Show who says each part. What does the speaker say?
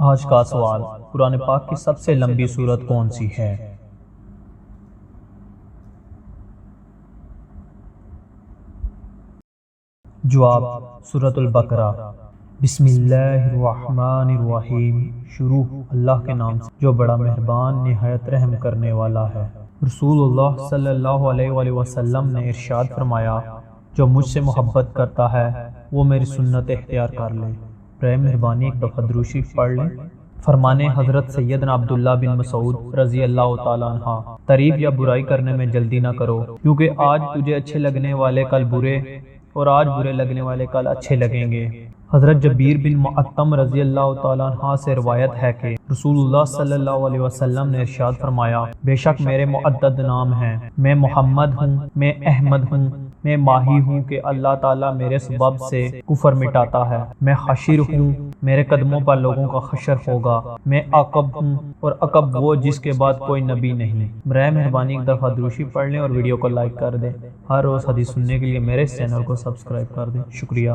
Speaker 1: آج کا سوال، قرآن پاک کی سب سے لمبی سورت کون سی ہے؟ جواب، سورۃ البقرہ۔ بسم اللہ الرحمن الرحیم۔ شروع اللہ کے نام سے جو بڑا مہربان نہایت رحم کرنے والا ہے۔ رسول اللہ صلی اللہ علیہ وآلہ وسلم نے ارشاد فرمایا، جو مجھ سے محبت کرتا ہے وہ میری سنت اختیار کر لے۔ برائے مہربانی ایک دفعہ درود شریف پڑھ لیں۔ فرمانے حضرت سیدنا عبداللہ بن مسعود رضی اللہ تعالیٰ عنہ، تعریف یا برائی کرنے میں جلدی نہ کرو، کیونکہ آج تجھے اچھے لگنے والے کل برے، اور آج برے لگنے والے کل اچھے لگیں گے۔ حضرت جبیر بن معطم رضی اللہ تعالیٰ عنہ سے روایت ہے کہ رسول اللہ صلی اللہ علیہ وسلم نے ارشاد فرمایا، بے شک میرے معدد نام ہیں، میں محمد ہوں، میں احمد ہوں، میں ماہی ہوں کہ اللہ تعالیٰ میرے سبب سے کفر مٹاتا ہے، میں حشر ہوں، میرے قدموں پر لوگوں کا حشر ہوگا، میں عقب ہوں، اور عقب وہ جس کے بعد کوئی نبی نہیں۔ برائے مہربانی ایک دفعہ درود شریف پڑھ لیں اور ویڈیو کو لائک کر دیں۔ ہر روز حدیث سننے کے لیے میرے اس چینل کو سبسکرائب کر دیں۔ شکریہ۔